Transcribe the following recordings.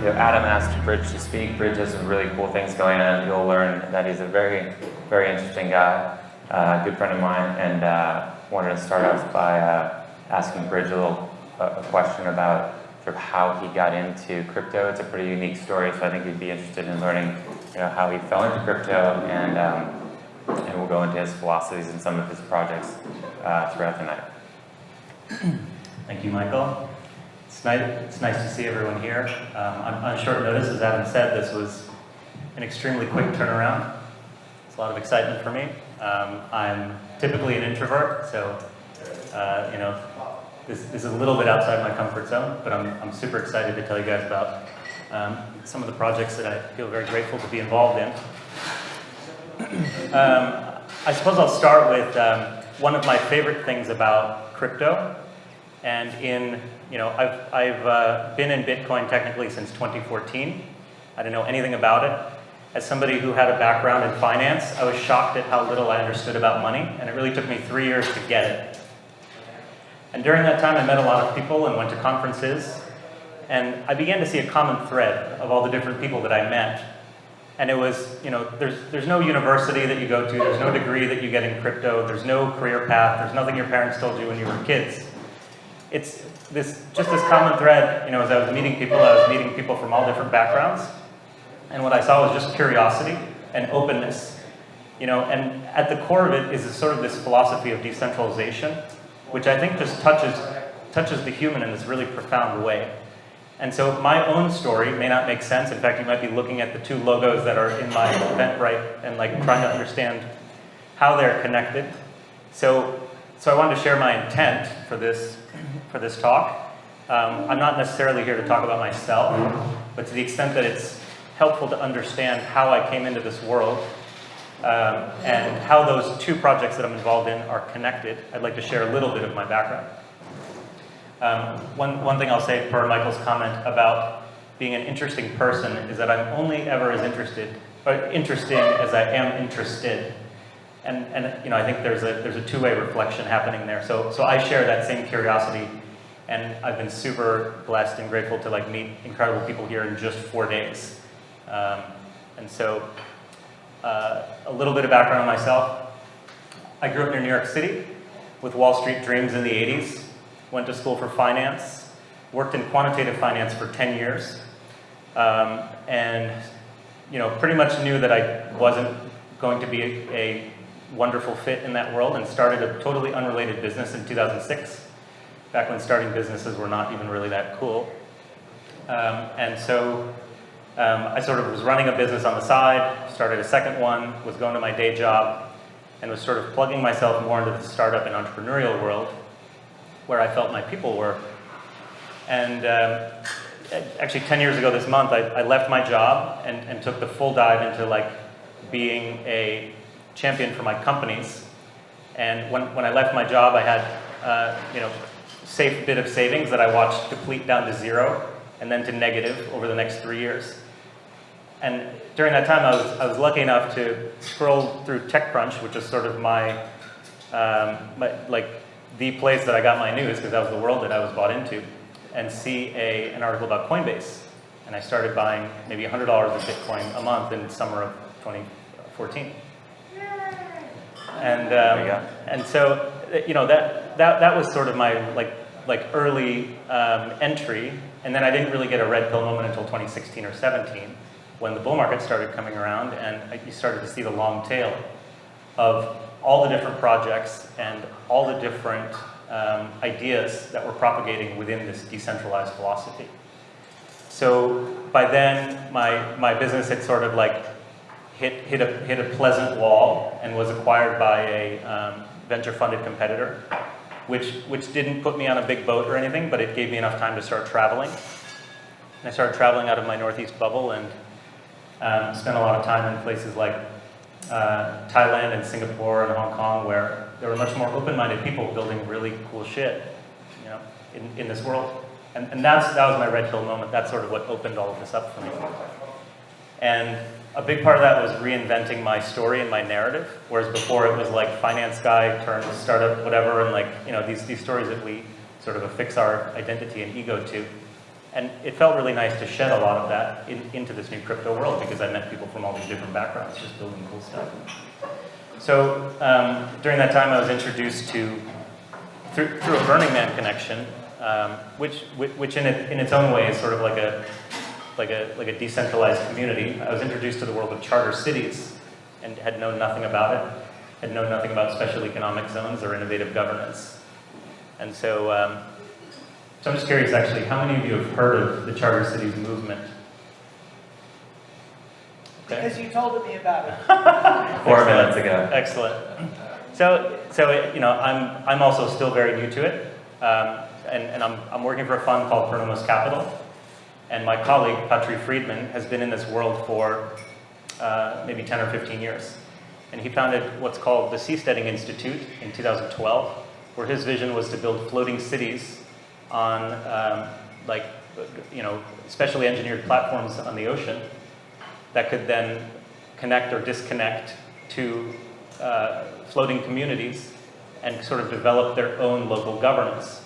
Adam asked Bridge to speak. Bridge has some really cool things going on. You'll learn that he's a very, very interesting guy, good friend of mine, and wanted to start off by asking Bridge a question about sort of how he got into crypto. It's a pretty unique story, so I think he'd be interested in learning, how he fell into crypto, and we'll go into his philosophies and some of his projects throughout the night. Thank you, Michael. It's nice to see everyone here. On short notice, as Adam said, this was an extremely quick turnaround. It's a lot of excitement for me. I'm typically an introvert, so this is a little bit outside my comfort zone, but I'm super excited to tell you guys about some of the projects that I feel very grateful to be involved in. I suppose I'll start with one of my favorite things about crypto, and I've been in Bitcoin technically since 2014. I didn't know anything about it. As somebody who had a background in finance, I was shocked at how little I understood about money, and it really took me 3 years to get it. And during that time, I met a lot of people and went to conferences, and I began to see a common thread of all the different people that I met. And it was, there's no university that you go to, there's no degree that you get in crypto, there's no career path, there's nothing your parents told you when you were kids. It's this common thread, as I was meeting people from all different backgrounds. And what I saw was just curiosity and openness. And at the core of it is sort of this philosophy of decentralization, which I think just touches the human in this really profound way. And so my own story may not make sense. In fact, you might be looking at the two logos that are in my Eventbrite and trying to understand how they're connected. So I wanted to share my intent for this talk. I'm not necessarily here to talk about myself, but to the extent that it's helpful to understand how I came into this world and how those two projects that I'm involved in are connected, I'd like to share a little bit of my background. One thing I'll say per Michael's comment about being an interesting person is that I'm only ever as interesting as I am interested. And I think there's a two-way reflection happening there. So I share that same curiosity, and I've been super blessed and grateful to meet incredible people here in just 4 days. And so a little bit of background on myself. I grew up near New York City with Wall Street dreams in the 80s. Went to school for finance, worked in quantitative finance for 10 years, and pretty much knew that I wasn't going to be a wonderful fit in that world, and started a totally unrelated business in 2006, back when starting businesses were not even really that cool. And so I sort of was running a business on the side, started a second one, was going to my day job, and was sort of plugging myself more into the startup and entrepreneurial world, where I felt my people were. And actually 10 years ago this month, I left my job and took the full dive into being a champion for my companies. And when I left my job, I had safe bit of savings that I watched deplete down to zero and then to negative over the next 3 years. And during that time, I was lucky enough to scroll through TechCrunch, which is sort of the place that I got my news, because that was the world that I was bought into, and see an article about Coinbase. And I started buying maybe $100 of Bitcoin a month in summer of 2014. And so that was sort of my early entry. And then I didn't really get a red pill moment until 2016 or 17, when the bull market started coming around, and you started to see the long tail of all the different projects and all the different ideas that were propagating within this decentralized philosophy. So by then, my business had sort of hit a pleasant wall and was acquired by a venture-funded competitor, which didn't put me on a big boat or anything, but it gave me enough time to start traveling. And I started traveling out of my Northeast bubble and spent a lot of time in places like Thailand and Singapore and Hong Kong, where there were much more open-minded people building really cool shit, in this world. And that was my red pill moment. That's sort of what opened all of this up for me. And a big part of that was reinventing my story and my narrative, whereas before it was finance guy turned startup, whatever, and these stories that we sort of affix our identity and ego to. And it felt really nice to shed a lot of that into this new crypto world because I met people from all these different backgrounds just building cool stuff. So during that time, I was introduced to, through a Burning Man connection, which in its own way is sort of like a decentralized community. I was introduced to the world of charter cities and had known nothing about it, had known nothing about special economic zones or innovative governance. And so, so I'm just curious, actually, how many of you have heard of the Charter Cities movement? Okay. Because you told me about it. 4 minutes ago. Excellent. So you know, I'm also still very new to it, and I'm working for a fund called Puerto Capital, and my colleague Patri Friedman has been in this world for maybe 10 or 15 years, and he founded what's called the Seasteading Institute in 2012, where his vision was to build floating cities on like, you know, specially engineered platforms on the ocean that could then connect or disconnect to floating communities and sort of develop their own local governance.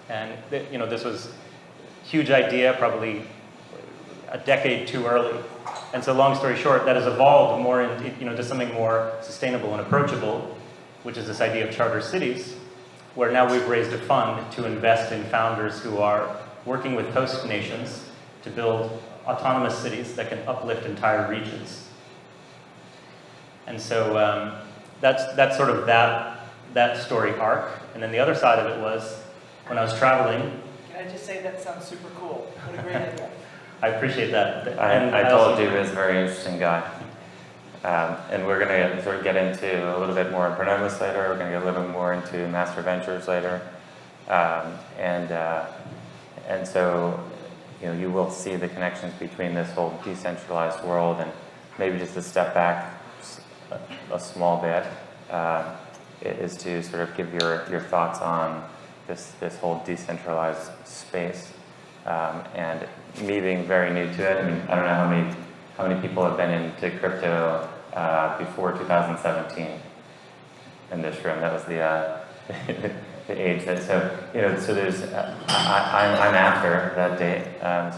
And you know, this was a huge idea, probably a decade too early. And so, long story short, that has evolved more into something more sustainable and approachable, which is this idea of charter cities, where now we've raised a fund to invest in founders who are working with host nations to build autonomous cities that can uplift entire regions. And so that's sort of that story arc. And then the other side of it was when I was traveling. Can I just say that sounds super cool? What a great idea. I appreciate that. I told you he was a very interesting guy. And we're going to sort of get into a little bit more Pronomos later. We're going to get a little bit more into Master Ventures later. And so, you know, you will see the connections between this whole decentralized world, and maybe just to step back a small bit is to sort of give your thoughts on this whole decentralized space. And me being very new to it, I mean, I don't know how many people have been into crypto before 2017 in this room. That was the the age that, so you know, so there's I'm after that date,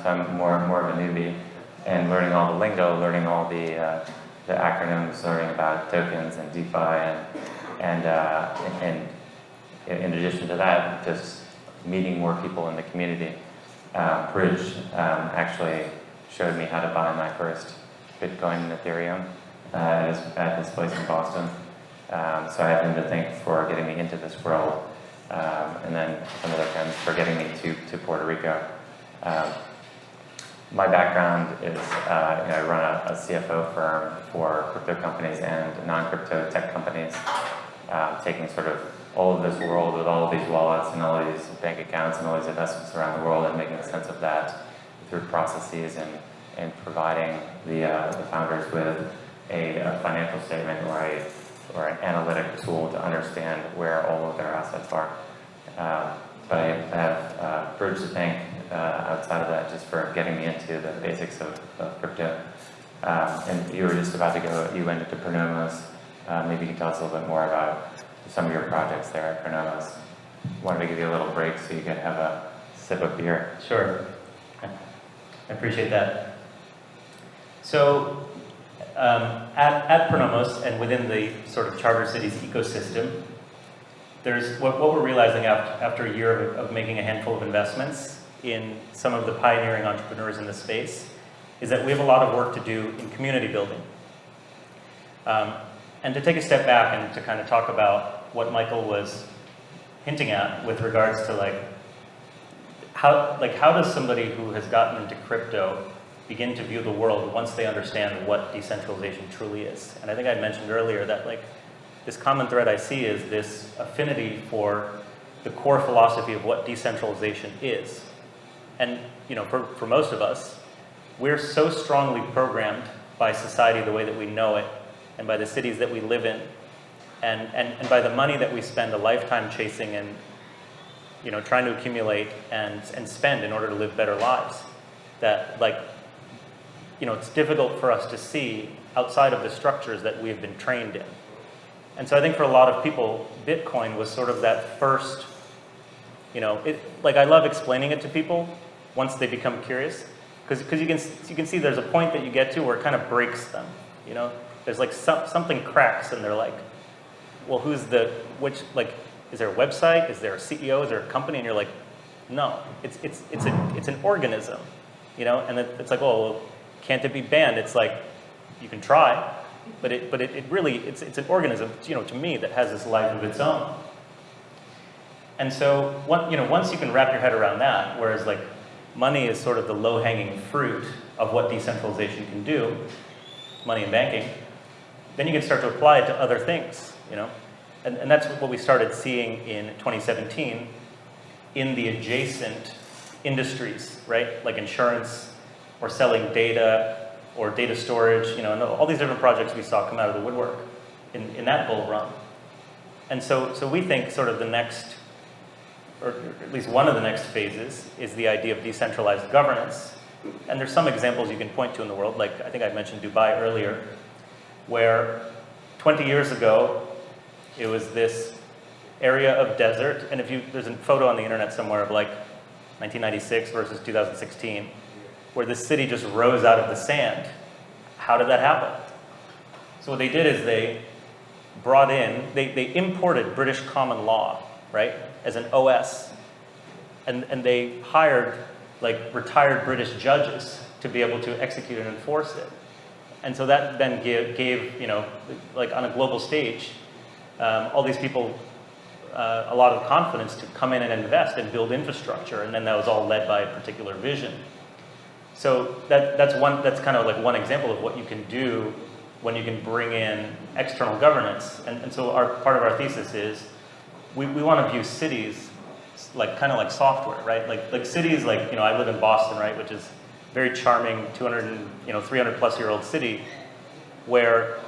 so I'm more of a newbie, and learning all the lingo, learning all the acronyms, learning about tokens and DeFi, and in addition to that, just meeting more people in the community. Bridge actually showed me how to buy my first Bitcoin and Ethereum at his place in Boston. So I have him to thank for getting me into this world, and then some other friends for getting me to Puerto Rico. My background is, I run a CFO firm for crypto companies and non-crypto tech companies, taking sort of all of this world with all of these wallets and all these bank accounts and all these investments around the world and making sense of that through processes and providing the founders with a financial statement or an analytic tool to understand where all of their assets are. But I have Bridge to thank outside of that just for getting me into the basics of crypto. And you were just about to go, you went into Pronomos. Maybe you can tell us a little bit more about some of your projects there at Pronomos. Wanted to give you a little break so you could have a sip of beer. Sure. I appreciate that. So at Pronomos and within the sort of charter cities ecosystem, there's what we're realizing after a year of making a handful of investments in some of the pioneering entrepreneurs in the space is that we have a lot of work to do in community building. And to take a step back and to kind of talk about what Michael was hinting at with regards to how does somebody who has gotten into crypto begin to view the world once they understand what decentralization truly is? And I think I mentioned earlier that this common thread I see is this affinity for the core philosophy of what decentralization is. And you know, for most of us, we're so strongly programmed by society the way that we know it, and by the cities that we live in, and by the money that we spend a lifetime chasing and trying to accumulate and spend in order to live better lives, that it's difficult for us to see outside of the structures that we have been trained in. And so I think for a lot of people, Bitcoin was sort of that first, I love explaining it to people, once they become curious, because you can see there's a point that you get to where it kind of breaks them. You know, there's like something cracks, and they're like, well, is there a website? Is there a CEO? Is there a company? And you're like, no, it's an organism, you know. And it's like, oh, well, can't it be banned? It's like, you can try, but it really it's an organism, you know, to me, that has this life of its own. And so, once you can wrap your head around that, whereas like money is sort of the low-hanging fruit of what decentralization can do, money and banking, then you can start to apply it to other things, you know. And that's what we started seeing in 2017 in the adjacent industries, right? Like insurance, or selling data, or data storage, you know, and all these different projects we saw come out of the woodwork in that bull run. And so we think sort of the next, or at least one of the next phases, is the idea of decentralized governance. And there's some examples you can point to in the world, like I think I mentioned Dubai earlier, where 20 years ago, it was this area of desert, and there's a photo on the internet somewhere of like 1996 versus 2016, where the city just rose out of the sand. How did that happen? So what they did is they brought in, they imported British common law, right, as an OS, and they hired like retired British judges to be able to execute and enforce it. And so that then gave you know, like on a global stage, all these people a lot of confidence to come in and invest and build infrastructure, and then that was all led by a particular vision. So that's kind of like one example of what you can do when you can bring in external governance. And so part of our thesis is we want to view cities like kind of like software, right? Like cities, like, you know, I live in Boston, right, which is very charming, 300 plus year old city, where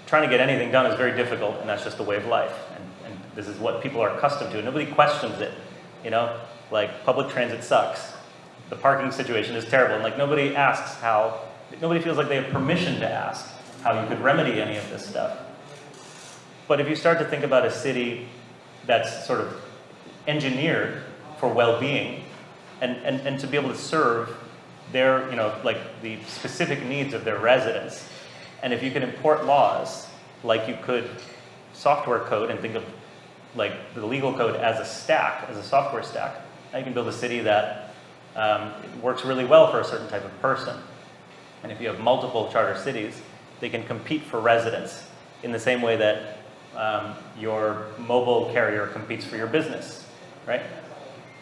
trying to get anything done is very difficult, and that's just the way of life. And this is what people are accustomed to. Nobody questions it, you know? Like, public transit sucks. The parking situation is terrible, and like nobody feels like they have permission to ask how you could remedy any of this stuff. But if you start to think about a city that's sort of engineered for well-being, and to be able to serve their, you know, like the specific needs of their residents, and if you can import laws like you could software code, and think of like the legal code as a stack, as a software stack, now you can build a city that works really well for a certain type of person. And if you have multiple charter cities, they can compete for residents in the same way that your mobile carrier competes for your business, right?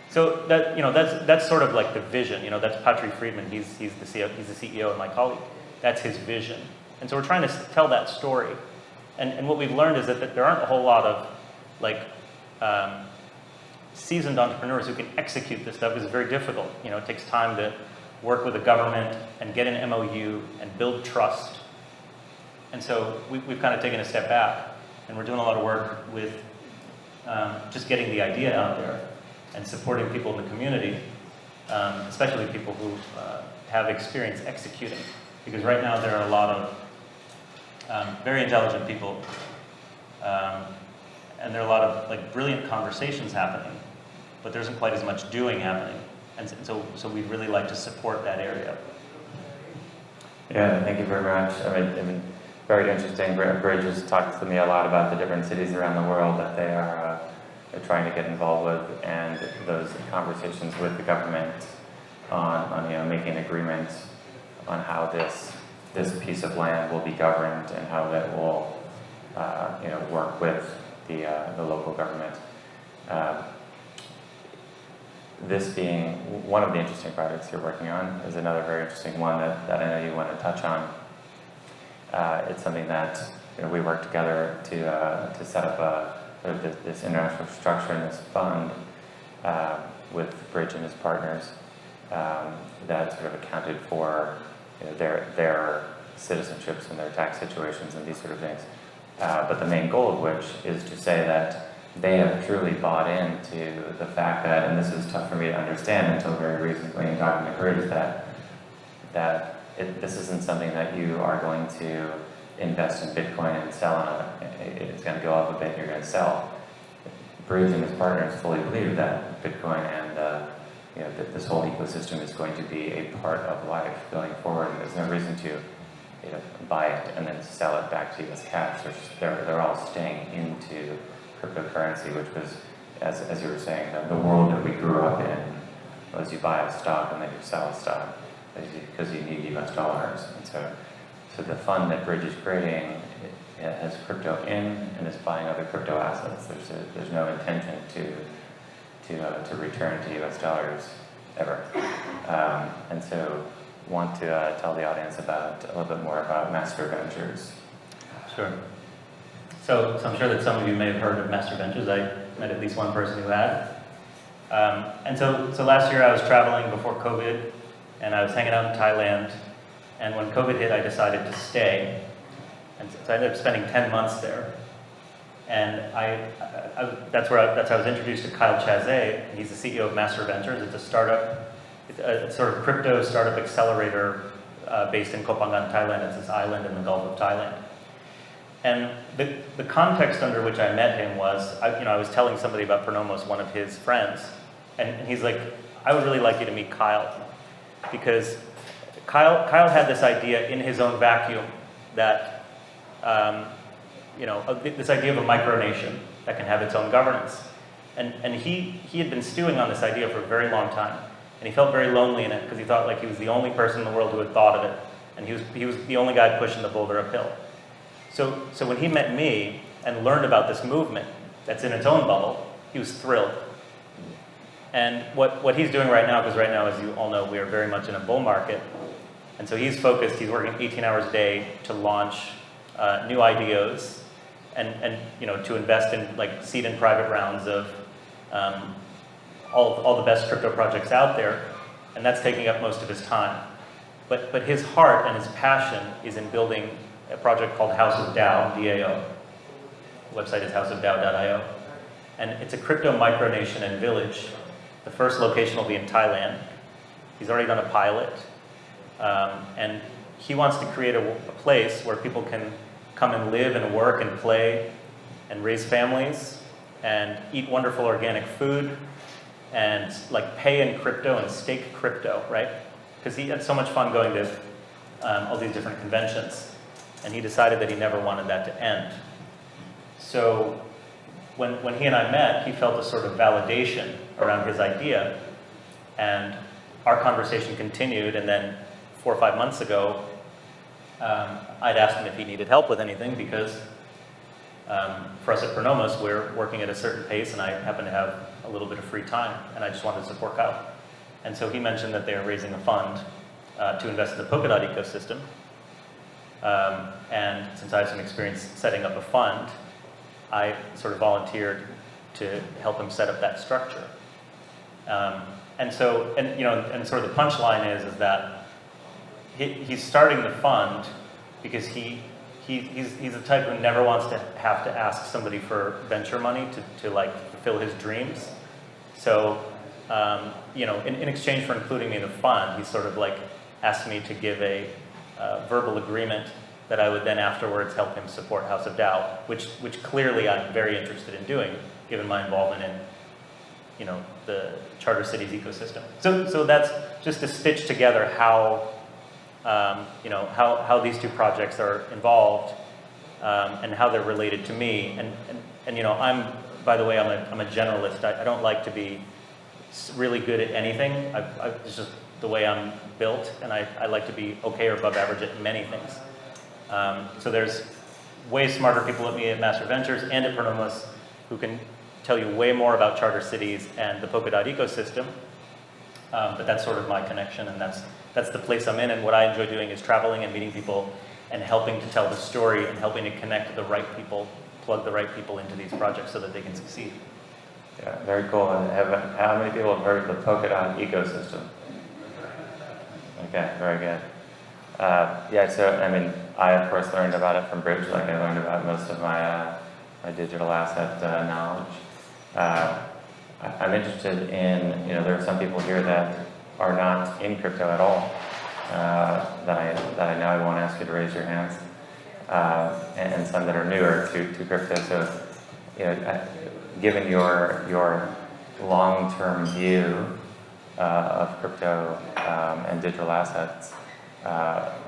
So that, you know, that's sort of like the vision. You know, that's Patrick Friedman. He's the CEO, and my colleague. That's his vision. And so we're trying to tell that story. And what we've learned is that there aren't a whole lot of like seasoned entrepreneurs who can execute this stuff, because it's very difficult. You know, it takes time to work with the government and get an MOU and build trust. And so we've kind of taken a step back, and we're doing a lot of work with just getting the idea out there and supporting people in the community, especially people who have experience executing. Because right now there are a lot of very intelligent people, and there are a lot of like brilliant conversations happening, but there isn't quite as much doing happening. And so we'd really like to support that area. Yeah, thank you very much. I mean, very interesting. Bridge has talked to me a lot about the different cities around the world that they're trying to get involved with, and those conversations with the government on you know, making agreements on how this piece of land will be governed, and how that will you know, work with the local government. This being one of the interesting projects you're working on, is another very interesting one that I know you want to touch on. It's something that, you know, we work together to set up this international structure and this fund with Bridge and his partners that sort of accounted for, you know, their citizenships and their tax situations and these sort of things. But the main goal of which is to say that they have truly bought into the fact that, and this is tough for me to understand until very recently in talking to Bridge, that this isn't something that you are going to invest in Bitcoin and sell on it's going to go up a bit, you're going to sell. Bridge and his partners fully believe that Bitcoin and that this whole ecosystem is going to be a part of life going forward, and there's no reason to buy it and then sell it back to you as cash. They're all staying into cryptocurrency, which was, as you were saying, the world that we grew up in was you buy a stock and then you sell a stock because you need US dollars. And so the fund that Bridge is creating, it has crypto in and is buying other crypto assets. There's no intention to return to US dollars ever. And so want to tell the audience a little bit more about Master Ventures. Sure. So I'm sure that some of you may have heard of Master Ventures. I met at least one person who had. And so last year I was traveling before COVID, and I was hanging out in Thailand. And when COVID hit, I decided to stay. And so I ended up spending 10 months there. And that's how I was introduced to Kyle Chazé. He's the CEO of Master Ventures. It's a startup, a sort of crypto startup accelerator based in Koh Phangan, Thailand. It's this island in the Gulf of Thailand. And the context under which I met him was, I was telling somebody about Pronomos, one of his friends, and he's like, I would really like you to meet Kyle, because Kyle had this idea in his own vacuum that, this idea of a micronation that can have its own governance. And he had been stewing on this idea for a very long time, and he felt very lonely in it because he thought like he was the only person in the world who had thought of it, and he was the only guy pushing the boulder uphill. So when he met me and learned about this movement that's in its own bubble, he was thrilled. And what he's doing right now, because right now, as you all know, we are very much in a bull market, and so he's focused, he's working 18 hours a day to launch new ideas and to invest in like seed and private rounds of all the best crypto projects out there, and that's taking up most of his time. But his heart and his passion is in building a project called House of DAO, D-A-O. The website is houseofdao.io. And it's a crypto micronation and village. The first location will be in Thailand. He's already done a pilot. And he wants to create a place where people can come and live and work and play and raise families and eat wonderful organic food and like pay in crypto and stake crypto, right? Because he had so much fun going to all these different conventions. And he decided that he never wanted that to end. So when he and I met, he felt a sort of validation around his idea. And our conversation continued, and then 4 or 5 months ago, I'd asked him if he needed help with anything because for us at Pronomos, we're working at a certain pace, and I happen to have a little bit of free time, and I just wanted to support Kyle. And so he mentioned that they are raising a fund to invest in the Polkadot ecosystem. And since I have some experience setting up a fund, I sort of volunteered to help him set up that structure. And sort of the punchline is that he's starting the fund because he's the type who never wants to have to ask somebody for venture money to like fulfill his dreams. So in exchange for including me in the fund, he sort of like asked me to give a verbal agreement that I would then afterwards help him support House of DAO, which clearly I'm very interested in doing, given my involvement in the charter cities ecosystem. So that's just to stitch together how these two projects are involved and how they're related to me. And I'm, by the way, I'm a generalist. I don't like to be really good at anything. It's just the way I'm built, and I like to be okay or above average at many things. So there's way smarter people at me at Master Ventures and at Pronomos who can tell you way more about charter cities and the Polkadot ecosystem. But that's sort of my connection, and that's the place I'm in. And what I enjoy doing is traveling and meeting people and helping to tell the story and helping to connect the right people, plug the right people into these projects so that they can succeed. Yeah, very cool. And how many people have heard of the Polkadot ecosystem? Okay, very good. I of course learned about it from Bridge, like I learned about most of my digital asset knowledge. I'm interested in, there are some people here that are not in crypto at all, that I know. I won't ask you to raise your hands, and some that are newer to crypto. So, given your long-term view, of crypto and digital assets,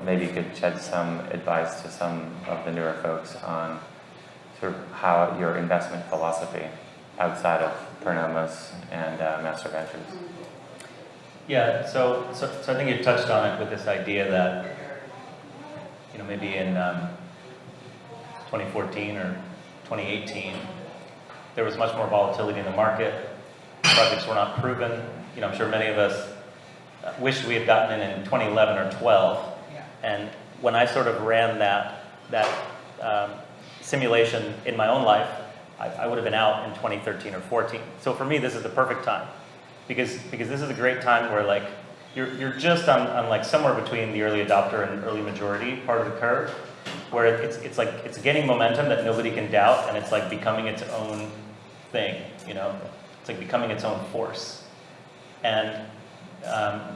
maybe you could shed some advice to some of the newer folks on sort of how your investment philosophy outside of Pernomos and Master Ventures. Yeah, so I think you touched on it with this idea that, maybe in 2014 or 2018, there was much more volatility in the market. Projects were not proven. I'm sure many of us wished we had gotten in 2011 or 12. Yeah. And when I sort of ran that simulation in my own life, I would have been out in 2013 or 14. So for me, this is the perfect time, because this is a great time where like you're just on like somewhere between the early adopter and early majority part of the curve, where it's like it's gaining momentum that nobody can doubt, and it's like becoming its own thing. It's like becoming its own force. And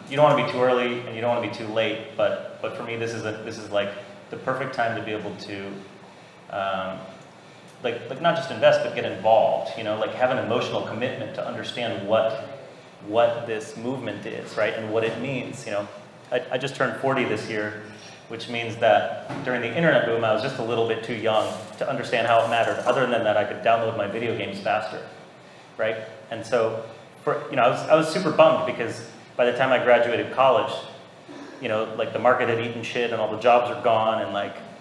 you don't want to be too early and you don't want to be too late, but for me this is like the perfect time to be able to like not just invest but get involved, like have an emotional commitment to understand what this movement is, right, and what it means. I just turned 40 this year, which means that during the internet boom I was just a little bit too young to understand how it mattered, other than that I could download my video games faster, right? And so I was super bummed, because by the time I graduated college, like the market had eaten shit and all the jobs are gone,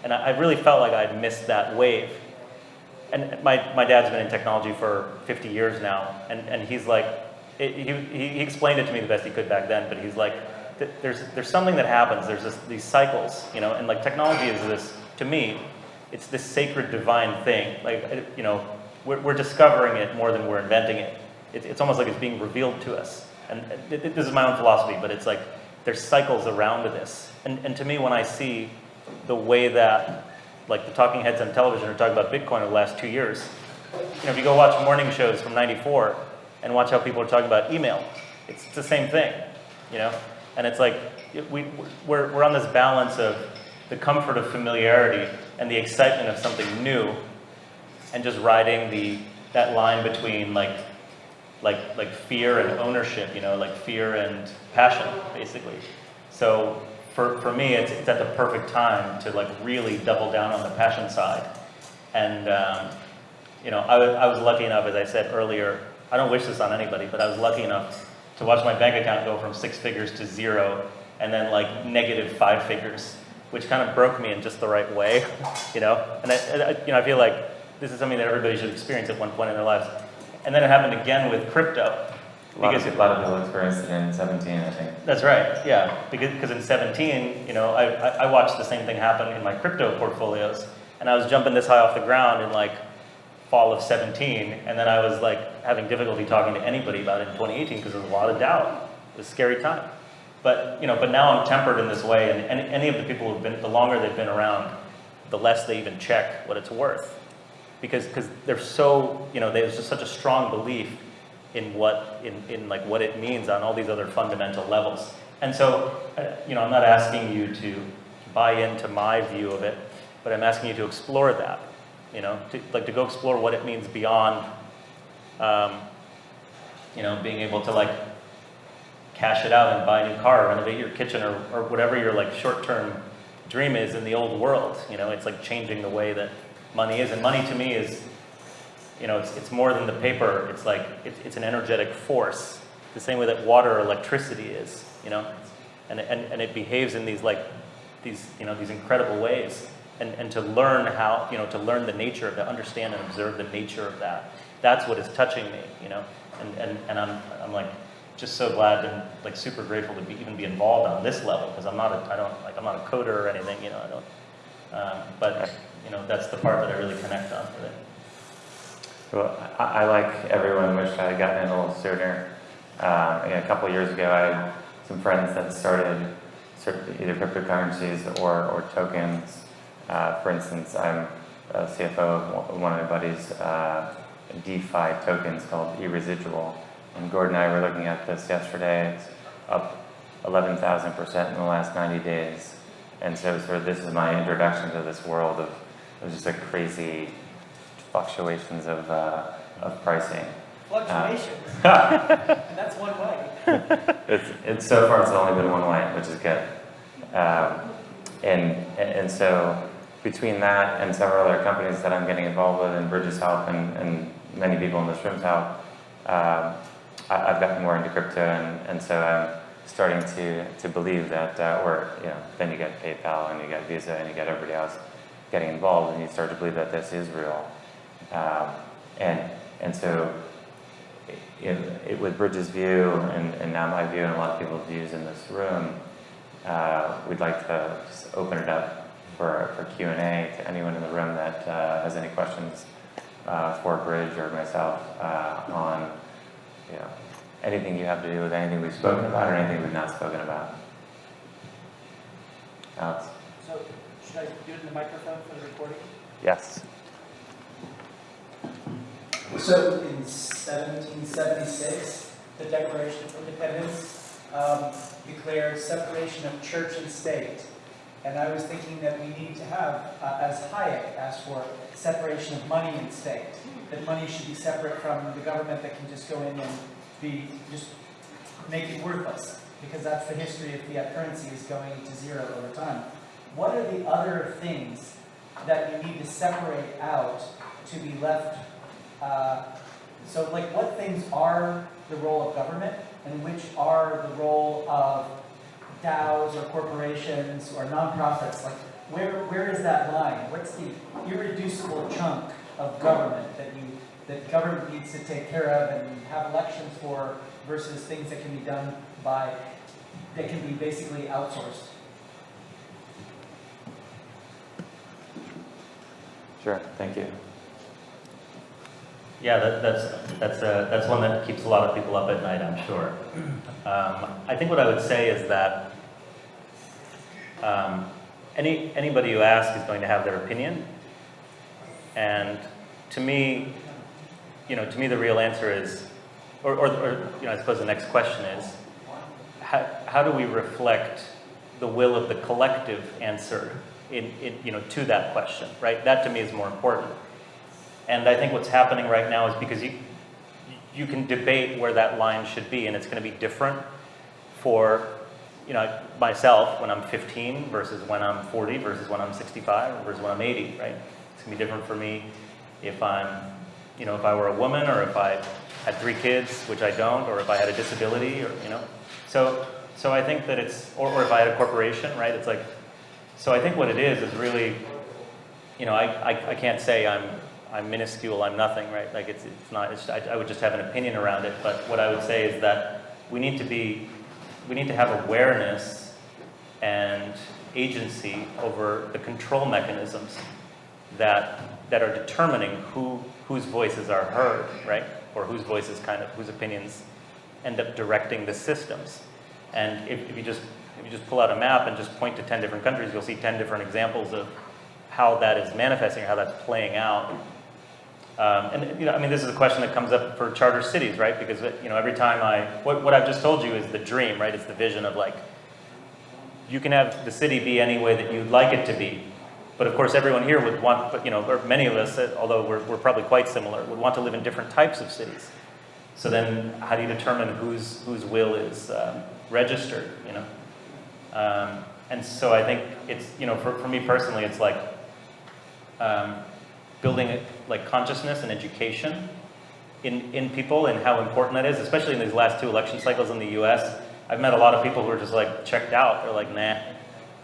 and I really felt like I'd missed that wave. And my dad's been in technology for 50 years now, and he's like, he explained it to me the best he could back then, but he's like, there's something that happens, there's these cycles, and like technology is this, to me, it's this sacred divine thing. Like, we're discovering it more than we're inventing it. It's almost like it's being revealed to us. And this is my own philosophy, but it's like there's cycles around this. And to me, when I see the way that like the talking heads on television are talking about Bitcoin over the last 2 years, if you go watch morning shows from '94 and watch how people are talking about email, it's the same thing, And it's like we're on this balance of the comfort of familiarity and the excitement of something new, and just riding that line between like fear and ownership, like fear and passion, basically. So for me, it's at the perfect time to like really double down on the passion side. And I was lucky enough, as I said earlier, I don't wish this on anybody, but I was lucky enough to watch my bank account go from 6 figures to 0, and then like -5 figures, which kind of broke me in just the right way, And I feel like this is something that everybody should experience at one point in their lives. And then it happened again with crypto. A lot of people experienced it in 17, I think. That's right, yeah. Because in 17, I watched the same thing happen in my crypto portfolios, and I was jumping this high off the ground in like fall of 17, and then I was like having difficulty talking to anybody about it in 2018 because there was a lot of doubt. It was a scary time. But now I'm tempered in this way, and any of the people who've been, the longer they've been around, the less they even check what it's worth. Because they're so, there's just such a strong belief in what it means on all these other fundamental levels. And so, I'm not asking you to buy into my view of it, but I'm asking you to explore that, to go explore what it means beyond, being able to like cash it out and buy a new car, or renovate your kitchen, or whatever your like short-term dream is in the old world. It's like changing the way that money is. And money to me is, it's more than the paper. It's like, it's an energetic force, the same way that water or electricity is, and it behaves in these incredible ways. And to learn how, to learn the nature of that, understand and observe the nature of that. That's what is touching me, and I'm like just so glad and like super grateful to even be involved on this level, because I'm not a coder or anything, but that's the part that I really connect on with it. Well, I like everyone, wish I had gotten in a little sooner. A couple of years ago, I had some friends that started either cryptocurrencies or tokens. For instance, I'm a CFO of one of my buddies' DeFi tokens called eResidual. And Gordon and I were looking at this yesterday. It's up 11,000% in the last 90 days. And so this is my introduction to this world of just like crazy fluctuations of pricing. Fluctuations. And that's one way. it's so far it's only been one way, which is good. And so between that and several other companies that I'm getting involved with, and Bridge's help, and many people in this room's help, I've gotten more into crypto, and so I'm starting to believe that, then you get PayPal and you get Visa and you get everybody else getting involved, and you start to believe that this is real. And so with Bridge's view, and now my view, and a lot of people's views in this room, we'd like to just open it up for Q&A to anyone in the room that has any questions for Bridge or myself on anything you have to do with anything we've spoken about or anything we've not spoken about. Alex? So, should I do it in the microphone for the recording? Yes. So in 1776, the Declaration of Independence declared separation of church and state. And I was thinking that we need to have, as Hayek asked for, separation of money and state. That money should be separate from the government that can just go in and make it worthless. Because that's the history of fiat currency, is going to zero over time. What are the other things that you need to separate out to be left? So what things are the role of government, and which are the role of DAOs or corporations or nonprofits? Where is that line? What's the irreducible chunk of government that government needs to take care of and have elections for, versus things that can be done that can be basically outsourced? Sure, thank you. Yeah, that's one that keeps a lot of people up at night, I'm sure. I think what I would say is that anybody you ask is going to have their opinion, and to me, the real answer is, I suppose the next question is, how do we reflect the will of the collective answer to that question, right? That to me is more important. And I think what's happening right now is because you can debate where that line should be, and it's going to be different for myself when I'm 15 versus when I'm 40 versus when I'm 65 versus when I'm 80, right? It's going to be different for me if I'm, if I were a woman, or if I had 3 kids, which I don't, or if I had a disability, or So I think that it's, or if I had a corporation, right? It's so I think what it is really, I can't say I'm minuscule, I'm nothing, right? It's not, I would just have an opinion around it. But what I would say is that we need to have awareness and agency over the control mechanisms that are determining whose voices are heard, right? Or whose voices whose opinions end up directing the systems. And if you just pull out a map and just point to 10 different countries, you'll see 10 different examples of how that is manifesting, how that's playing out. This is a question that comes up for charter cities, right? Because every time what I've just told you is the dream, right? It's the vision of you can have the city be any way that you'd like it to be, but of course everyone here would want, or many of us, although we're probably quite similar, would want to live in different types of cities. So then, how do you determine whose will is registered? And so I think it's for me personally, it's building consciousness and education in people, and how important that is, especially in these last 2 election cycles in the U.S. I've met a lot of people who are just checked out. They're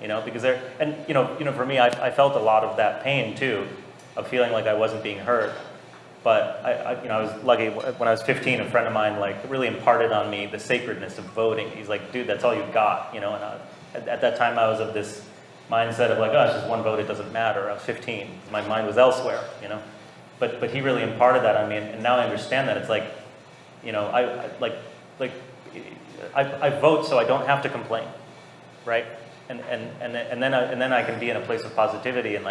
nah, because they're, and for me, I felt a lot of that pain too, of feeling like I wasn't being heard. But I was lucky. When I was 15, a friend of mine really imparted on me the sacredness of voting. He's like, dude, that's all you've got, And at that time, I was of this mindset of oh, it's just one vote, it doesn't matter. I was 15. My mind was elsewhere, But he really imparted that on me, and now I understand that. It's I vote so I don't have to complain, right? And then I can be in a place of positivity, and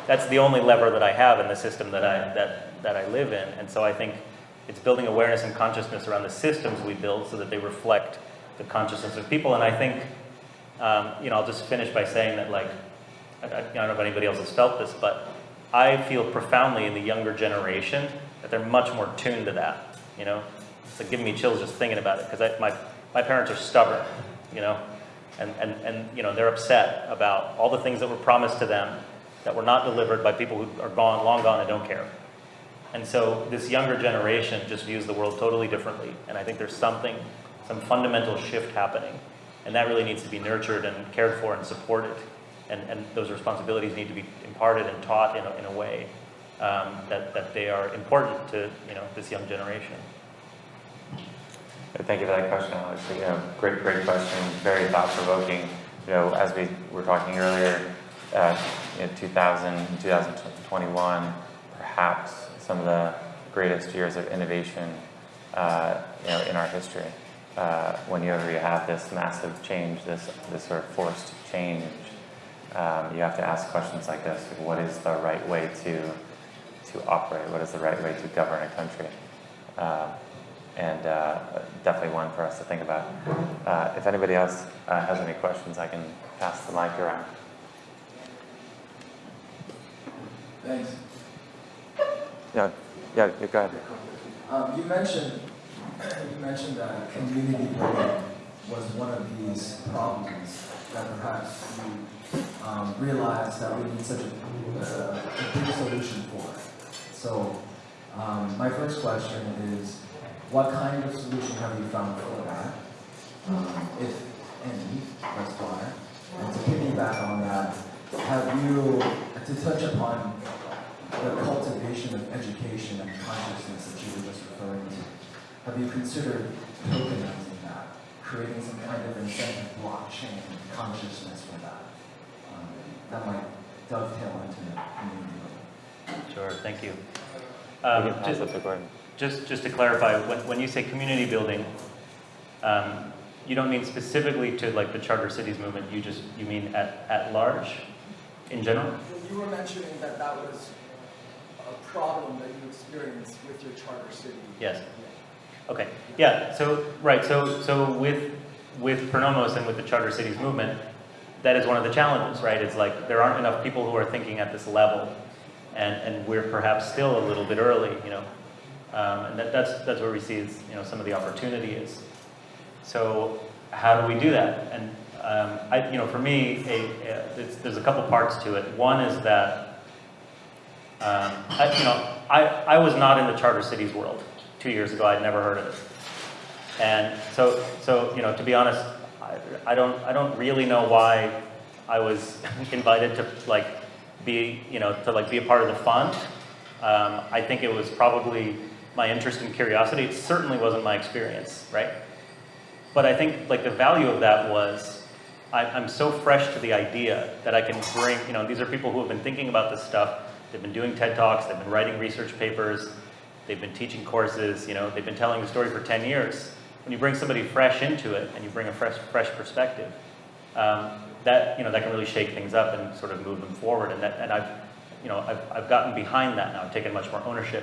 that's the only lever that I have in the system that I live in. And so I think it's building awareness and consciousness around the systems we build so that they reflect the consciousness of people. And I think I'll just finish by saying that I don't know if anybody else has felt this, but I feel profoundly in the younger generation that they're much more tuned to that. It's giving me chills just thinking about it, because my my parents are stubborn, you know, and you know, they're upset about all the things that were promised to them that were not delivered by people who are gone, long gone, and don't care. And so this younger generation just views the world totally differently. And I think there's some fundamental shift happening. And that really needs to be nurtured and cared for and supported. And those responsibilities need to be imparted and taught in a way that they are important to, you know, this young generation. Thank you for that question, Alex. You know, great question, very thought-provoking. You know, as we were talking earlier, 2021, perhaps some of the greatest years of innovation, you know, in our history. Whenever you have this massive change, this sort of forced change, you have to ask questions like this: what is the right way to operate? What is the right way to govern a country? And definitely one for us to think about. If anybody else has any questions, I can pass the mic around. Thanks. Yeah, go ahead. You mentioned that community building was one of these problems that perhaps you realized that we need such a big solution for. So my first question is, what kind of solution have you found for that, if any, thus far? And to piggyback on that, have you, to touch upon the cultivation of education and consciousness that you were just referring to, have you considered tokenizing that, creating some kind of incentive blockchain consciousness for that? That might dovetail into the community building. Sure, thank you. We can pass it to Gordon. Just to clarify, when you say community building, you don't mean specifically to like the charter cities movement. You mean at large, in general. You were mentioning that was a problem that you experienced with your charter city. Yes. Okay. Yeah. So right. So with Pronomos and with the charter cities movement, that is one of the challenges, right? It's like there aren't enough people who are thinking at this level, and we're perhaps still a little bit early, you know. And that's where we see is, you know, some of the opportunity is. So how do we do that? And you know, for me, there's a couple parts to it. One is that I was not in the charter cities world 2 years ago. I'd never heard of it, and so you know, to be honest, I don't really know why I was invited to be a part of the fund. I think it was probably my interest and curiosity. It certainly wasn't my experience, right? But I think like the value of that was I'm so fresh to the idea that I can bring, you know, these are people who have been thinking about this stuff. They've been doing TED Talks, they've been writing research papers, they've been teaching courses, you know, they've been telling the story for 10 years. When you bring somebody fresh into it and you bring a fresh perspective, that can really shake things up and sort of move them forward. And I've gotten behind that now. I've taken much more ownership.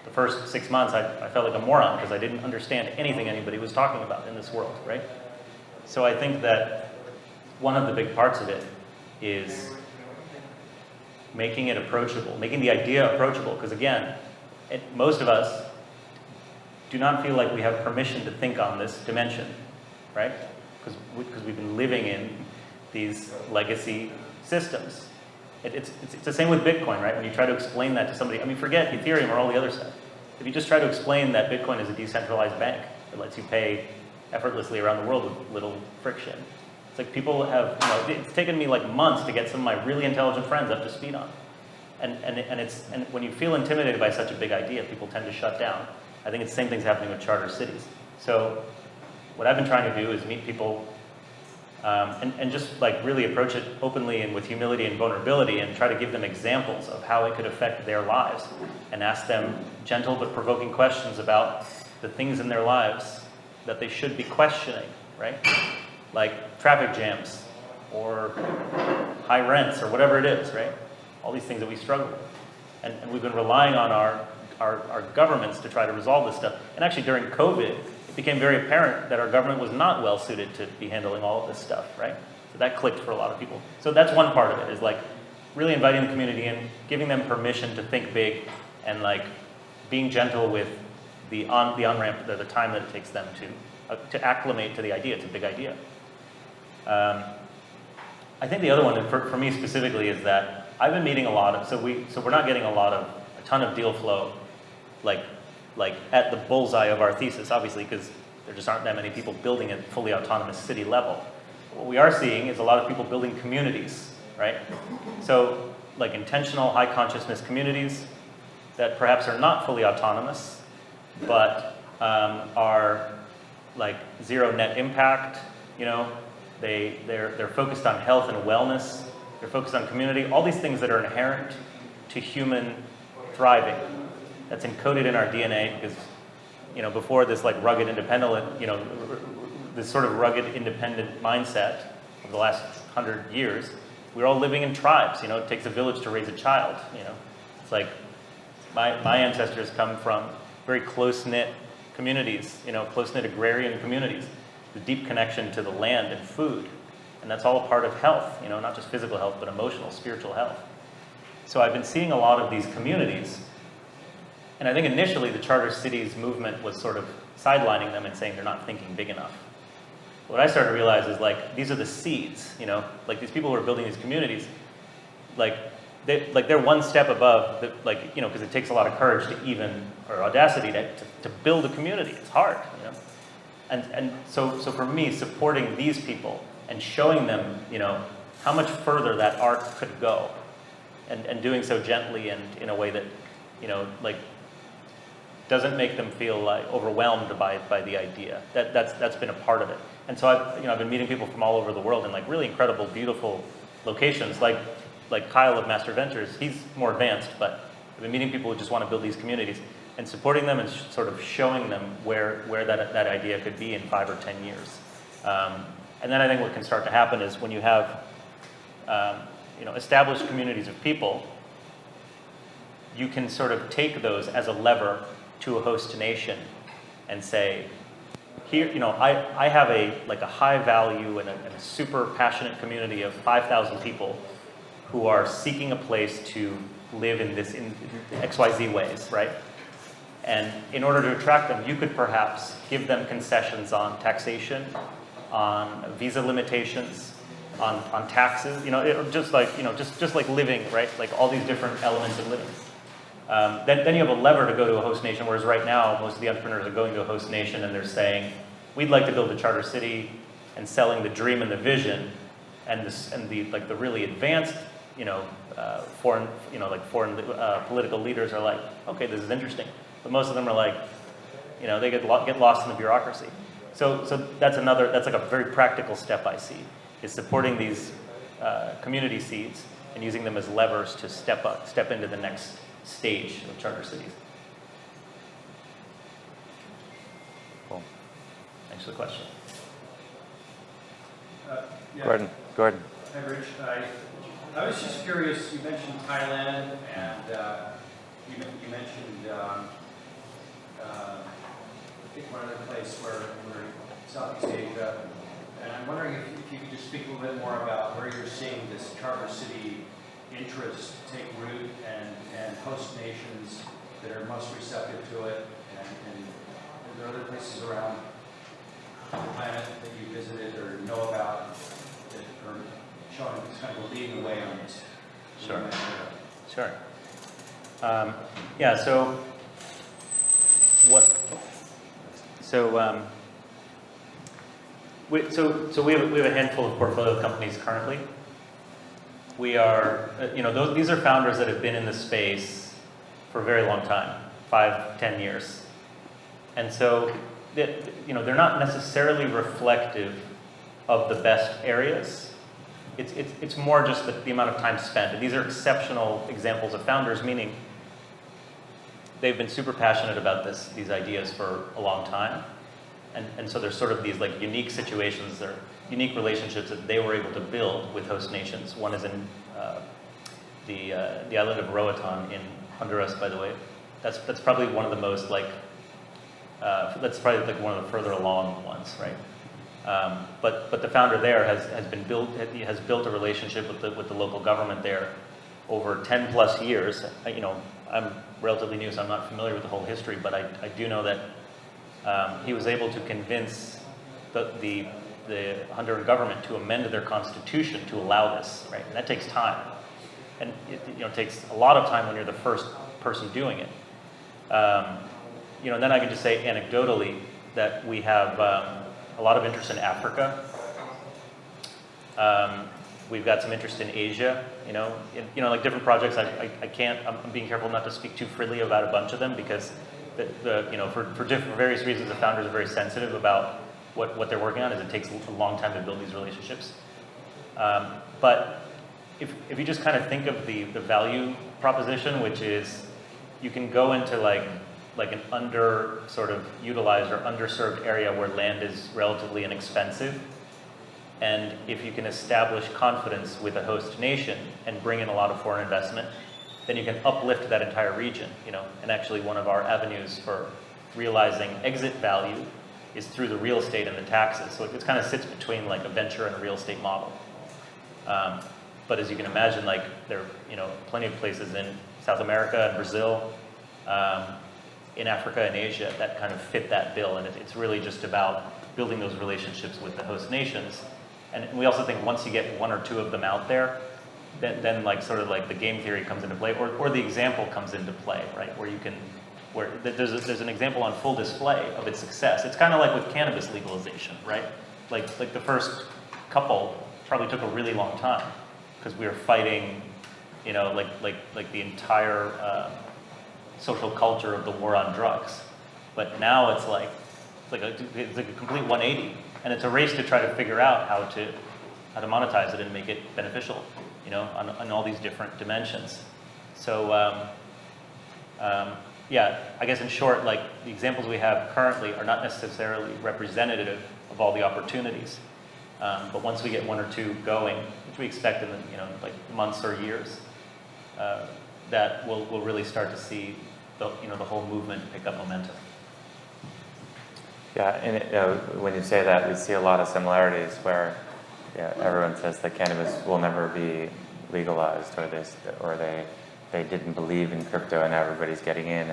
The first 6 months, I felt like a moron because I didn't understand anything anybody was talking about in this world, right? So I think that one of the big parts of it is making it approachable, making the idea approachable. Because again, most of us do not feel like we have permission to think on this dimension, right? Because we've been living in these legacy systems. It's the same with Bitcoin, right? When you try to explain that to somebody, I mean, forget Ethereum or all the other stuff. If you just try to explain that Bitcoin is a decentralized bank that lets you pay effortlessly around the world with little friction, it's like people have, you know, it's taken me like months to get some of my really intelligent friends up to speed on. And when you feel intimidated by such a big idea, people tend to shut down. I think it's the same thing's happening with charter cities. So what I've been trying to do is meet people and just like really approach it openly and with humility and vulnerability and try to give them examples of how it could affect their lives and ask them gentle but provoking questions about the things in their lives that they should be questioning, right? Like traffic jams or high rents or whatever it is, right? All these things that we struggle with. And we've been relying on our governments to try to resolve this stuff. And actually during COVID, it became very apparent that our government was not well suited to be handling all of this stuff, right? So that clicked for a lot of people. So that's one part of it, is like really inviting the community in, giving them permission to think big, and like being gentle with the on-ramp, the time that it takes them to acclimate to the idea. It's a big idea. I think the other one, and for me specifically, is that I've been meeting a lot of, so we're not getting a ton of deal flow, like at the bullseye of our thesis, obviously, because there just aren't that many people building at fully autonomous city level. What we are seeing is a lot of people building communities, right? So like intentional high consciousness communities that perhaps are not fully autonomous, but are like zero net impact, you know, they're focused on health and wellness, they're focused on community, all these things that are inherent to human thriving. That's encoded in our DNA because, you know, before this like rugged independent, you know, this sort of rugged independent mindset of the last 100 years, we're all living in tribes, you know, it takes a village to raise a child, you know. It's like my ancestors come from very close-knit communities, you know, close-knit agrarian communities, the deep connection to the land and food. And that's all a part of health, you know, not just physical health, but emotional, spiritual health. So I've been seeing a lot of these communities, and I think initially the charter cities movement was sort of sidelining them and saying they're not thinking big enough. What I started to realize is like, these are the seeds, you know, like these people who are building these communities, they're one step above, like, you know, because it takes a lot of courage to even, or audacity to build a community. It's hard, you know. And so for me, supporting these people and showing them, you know, how much further that arc could go, and doing so gently and in a way that, you know, like, doesn't make them feel like overwhelmed by the idea. That's been a part of it. And so I've been meeting people from all over the world in like really incredible, beautiful locations, like Kyle of Master Ventures. He's more advanced, but I've been meeting people who just want to build these communities and supporting them and sort of showing them where that idea could be in 5 or 10 years. And then I think what can start to happen is when you have you know, established communities of people, you can sort of take those as a lever to a host nation and say, here, you know, I have a high value and a super passionate community of 5,000 people who are seeking a place to live in XYZ ways, right? And in order to attract them, you could perhaps give them concessions on taxation, on visa limitations, on taxes, you know, just like living, right? Like all these different elements of living. Then you have a lever to go to a host nation, whereas right now, most of the entrepreneurs are going to a host nation and they're saying, we'd like to build a charter city, and selling the dream and the vision, and the really advanced, you know, foreign political leaders are like, okay, this is interesting. But most of them are like, you know, they get lost in the bureaucracy. So that's like a very practical step I see, is supporting these community seeds and using them as levers to step into the next stage of charter cities. Cool. Thanks for the question. Yeah. Gordon. Hi, Rich. I was just curious, you mentioned Thailand, and you mentioned, I think one other place where Southeast Asia, and I'm wondering if you could just speak a little bit more about where you're seeing this charter city interest take root, and host nations that are most receptive to it, and are there other places around the planet that you visited or know about that are showing kind of leading the way on this? Sure. Sure. Yeah. So what? So we have a handful of portfolio companies currently. We are, you know, these are founders that have been in the space for a very long time, 5, 10 years, and so you know, they're not necessarily reflective of the best areas. It's more just the amount of time spent. And these are exceptional examples of founders, meaning they've been super passionate about these ideas for a long time. And so there's sort of these like unique situations or unique relationships that they were able to build with host nations. One is in the island of Roatan in Honduras, by the way. That's probably one of the most like, that's probably like one of the further along ones, right? But the founder there has built a relationship with the local government there over 10 plus years. You know, I'm relatively new, so I'm not familiar with the whole history, but I do know that he was able to convince the Honduran government to amend their constitution to allow this, right? And that takes time. And it takes a lot of time when you're the first person doing it. And then I can just say anecdotally that we have a lot of interest in Africa. We've got some interest in Asia, like different projects. I'm being careful not to speak too freely about a bunch of them because for various reasons, the founders are very sensitive about what they're working on, as it takes a long time to build these relationships. But if you just kind of think of the value proposition, which is you can go into like an under sort of utilized or underserved area where land is relatively inexpensive, and if you can establish confidence with a host nation and bring in a lot of foreign investment, then you can uplift that entire region, and actually one of our avenues for realizing exit value is through the real estate and the taxes. So it kind of sits between like a venture and a real estate model. But as you can imagine, like there are plenty of places in South America and Brazil, in Africa and Asia that kind of fit that bill, and it's really just about building those relationships with the host nations. And we also think once you get one or two of them out there, then like sort of like the game theory comes into play, or the example comes into play, right? Where there's an example on full display of its success. It's kind of like with cannabis legalization, right? Like the first couple probably took a really long time because we were fighting, like the entire social culture of the war on drugs. But now it's like a complete 180, and it's a race to try to figure out how to monetize it and make it beneficial, on all these different dimensions. So yeah, I guess in short, like the examples we have currently are not necessarily representative of all the opportunities. But once we get one or two going, which we expect in like months or years, that we'll really start to see the whole movement pick up momentum. Yeah, and when you say that, we see a lot of similarities where everyone says that cannabis will never be legalized, or they didn't believe in crypto, and everybody's getting in,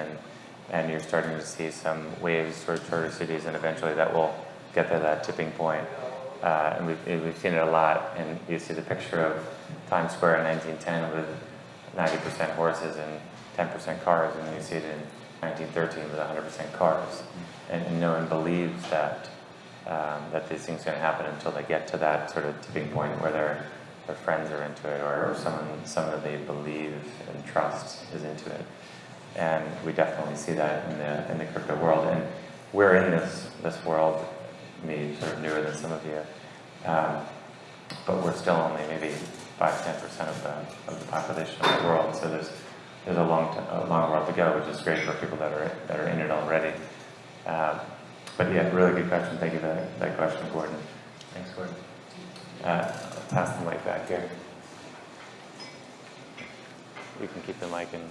and you're starting to see some waves for charter cities, and eventually that will get to that tipping point. And we've seen it a lot, and you see the picture of Times Square in 1910 with 90% horses and 10% cars, and you see it in 1913 with 100% cars. And no one believes that these things are going to happen until they get to that sort of tipping point where their friends are into it, or someone that they believe and trust is into it. And we definitely see that in the crypto world. And we're in this world, me sort of newer than some of you, but we're still only maybe 5-10% of the population of the world. So there's a long world to go, which is great for people that are in it already. But yeah, really good question. Thank you for that question, Gordon. Thanks, Gordon. Pass the mic back here. You can keep the mic in.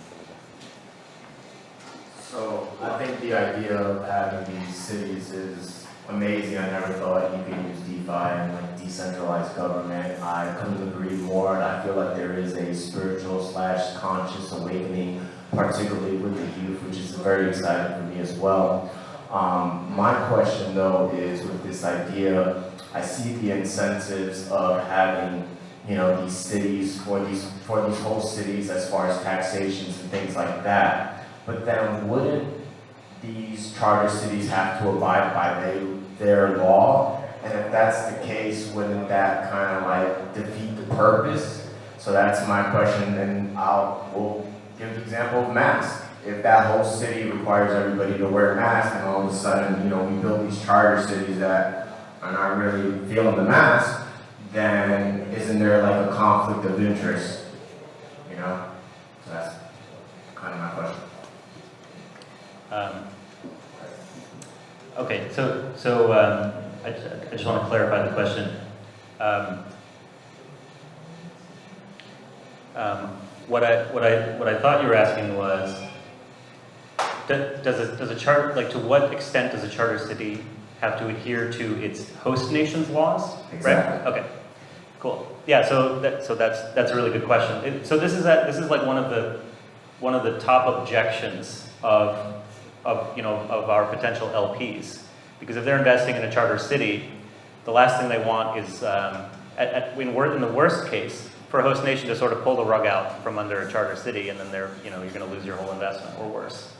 So I think the idea of having these cities is amazing. I never thought you could use DeFi and like decentralized government. I couldn't agree more, and I feel like there is a spiritual / conscious awakening, particularly with the youth, which is very exciting for me as well. My question though is, with this idea, I see the incentives of having, these cities for these whole cities as far as taxations and things like that. But then wouldn't these charter cities have to abide by their law? And if that's the case, wouldn't that kind of like defeat the purpose? So that's my question, and we'll give the example of masks. If that whole city requires everybody to wear masks, and all of a sudden, we build these charter cities that are not really feeling the mask, then isn't there like a conflict of interest? So that's kind of my question. Okay, so I just want to clarify the question. What I thought you were asking was, does a charter, like, to what extent does a charter city have to adhere to its host nation's laws? Exactly. Right? Okay. Cool. Yeah. So that's a really good question. So this is like one of one of the top objections of our potential LPs. Because if they're investing in a charter city, the last thing they want is, in the worst case, for a host nation to sort of pull the rug out from under a charter city, and then you're going to lose your whole investment, or worse.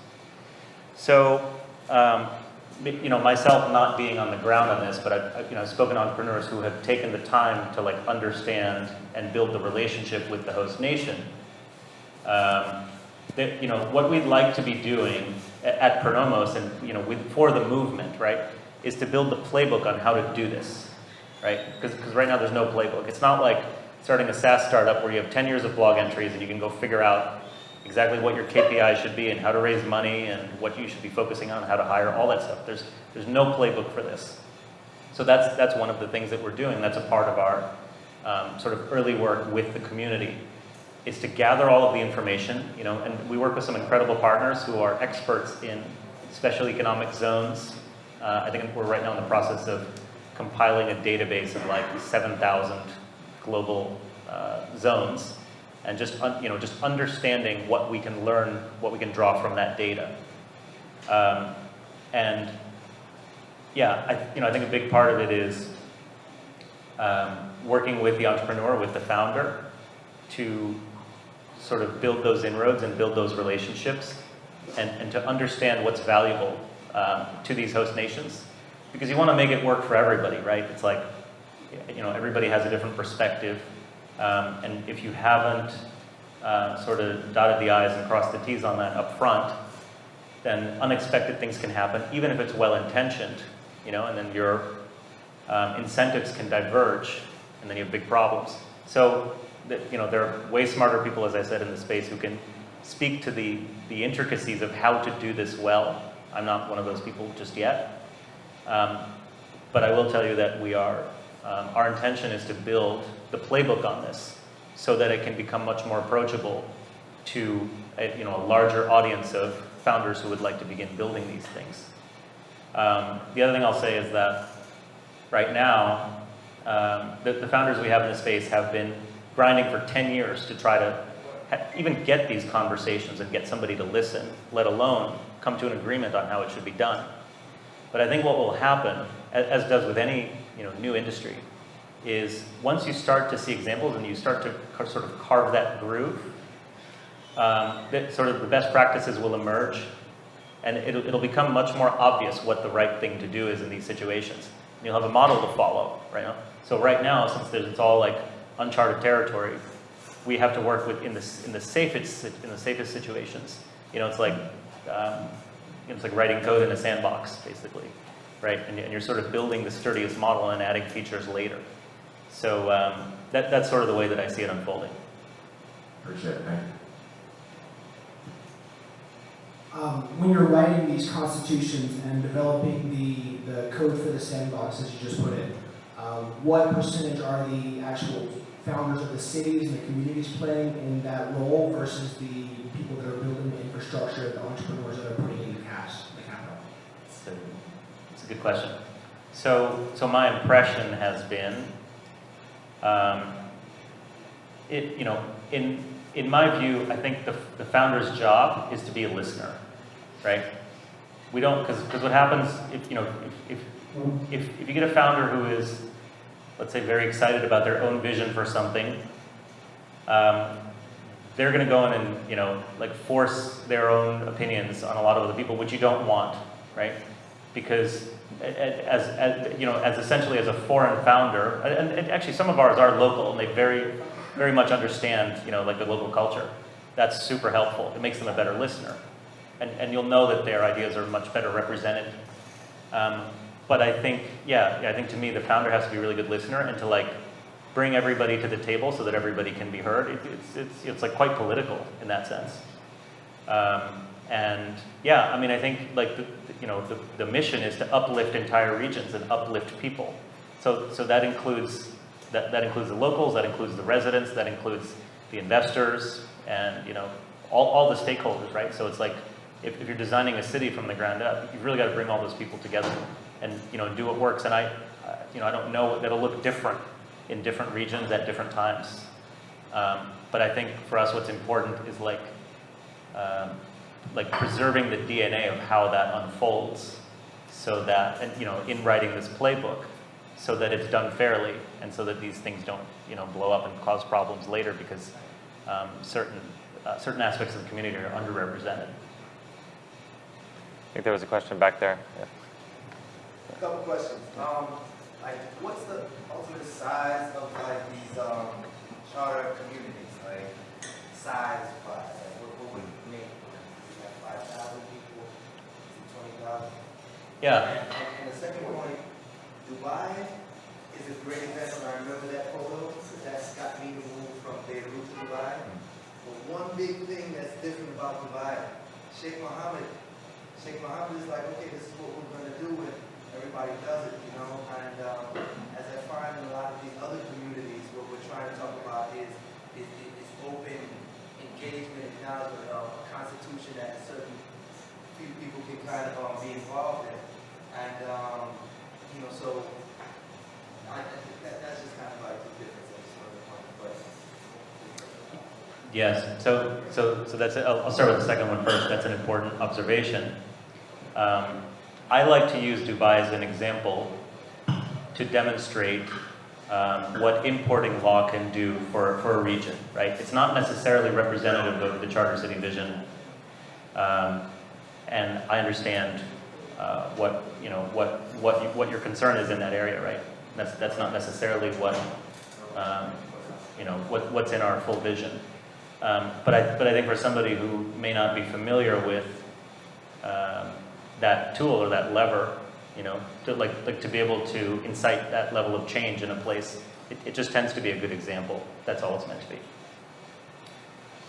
So, myself not being on the ground on this, but I've spoken to entrepreneurs who have taken the time to like understand and build the relationship with the host nation. What we'd like to be doing at Pronomos and for the movement, right, is to build the playbook on how to do this, right? Because right now there's no playbook. It's not like starting a SaaS startup where you have 10 years of blog entries and you can go figure out exactly what your KPI should be and how to raise money and what you should be focusing on, how to hire, all that stuff. There's no playbook for this. So that's one of the things that we're doing. That's a part of our sort of early work with the community, is to gather all of the information, and we work with some incredible partners who are experts in special economic zones. I think we're right now in the process of compiling a database of like 7,000 global zones, and just understanding what we can learn, what we can draw from that data. I think a big part of it is working with the entrepreneur, with the founder, to sort of build those inroads and build those relationships, and to understand what's valuable to these host nations, because you want to make it work for everybody, right? It's like, everybody has a different perspective, and if you haven't sort of dotted the I's and crossed the T's on that up front, then unexpected things can happen, even if it's well-intentioned, and then your incentives can diverge, and then you have big problems. So, there are way smarter people, as I said, in the space who can speak to the intricacies of how to do this well. I'm not one of those people just yet. But I will tell you that we are, our intention is to build the playbook on this so that it can become much more approachable to a larger audience of founders who would like to begin building these things. The other thing I'll say is that right now, the founders we have in the space have been grinding for 10 years to try to even get these conversations and get somebody to listen, let alone come to an agreement on how it should be done. But I think what will happen, as does with any new industry, is once you start to see examples and you start to sort of carve that groove, that sort of the best practices will emerge, and it'll become much more obvious what the right thing to do is in these situations. And you'll have a model to follow, right? So right now, since it's all like uncharted territory, we have to work with in the safest situations. It's like writing code in a sandbox, basically, right? And you're sort of building the sturdiest model and adding features later. So that's sort of the way that I see it unfolding. Appreciate it. Thank you. When you're writing these constitutions and developing the code for the sandbox, as you just put it, what percentage are the actual founders of the cities and the communities playing in that role versus the people that are building the infrastructure, the entrepreneurs that are putting in the capital? It's a good question. So my impression has been, in my view, I think the founder's job is to be a listener, right? We don't, because what happens if you get a founder who is, let's say, very excited about their own vision for something, they're going to go in and force their own opinions on a lot of other people, which you don't want, right? Because as essentially as a foreign founder, and actually some of ours are local, and they very, very much understand, the local culture. That's super helpful. It makes them a better listener, and you'll know that their ideas are much better represented. But I think to me, the founder has to be a really good listener and to bring everybody to the table so that everybody can be heard. It's quite political in that sense. I think the mission is to uplift entire regions and uplift people. So that includes that includes the locals, that includes the residents, that includes the investors, and all the stakeholders, right? So it's like if you're designing a city from the ground up, you've really got to bring all those people together and do what works. And I don't know, that'll look different in different regions at different times. But I think for us, what's important is like preserving the DNA of how that unfolds, so that, and in writing this playbook, so that it's done fairly, and so that these things don't blow up and cause problems later because certain aspects of the community are underrepresented. I think there was a question back there. Yeah. A couple questions. Like, what's the ultimate size of like these charter communities? Like, size-wise, like, what would you make? Like 5,000 people, 20,000. Yeah. And the second point, Dubai is a great example. I remember that photo because that's got me to move from Beirut to Dubai. But one big thing that's different about Dubai, Sheikh Mohammed is like, okay, this is what we're going to do, and everybody does it, And as I find in a lot of these other communities, what we're trying to talk about is open engagement, acknowledgement of a constitution that certain few people can kind of be involved in, and so I think that's just kind of like the difference. I just wanted to point. Yes. So that's it. I'll start with the second one first. That's an important observation. I like to use Dubai as an example to demonstrate what importing law can do for a region, right? It's not necessarily representative of the Charter City vision, and I understand what your concern is in that area, right? That's not necessarily what's in our full vision. But I think for somebody who may not be familiar with that tool or that lever, to be able to incite that level of change in a place, it just tends to be a good example. That's all it's meant to be.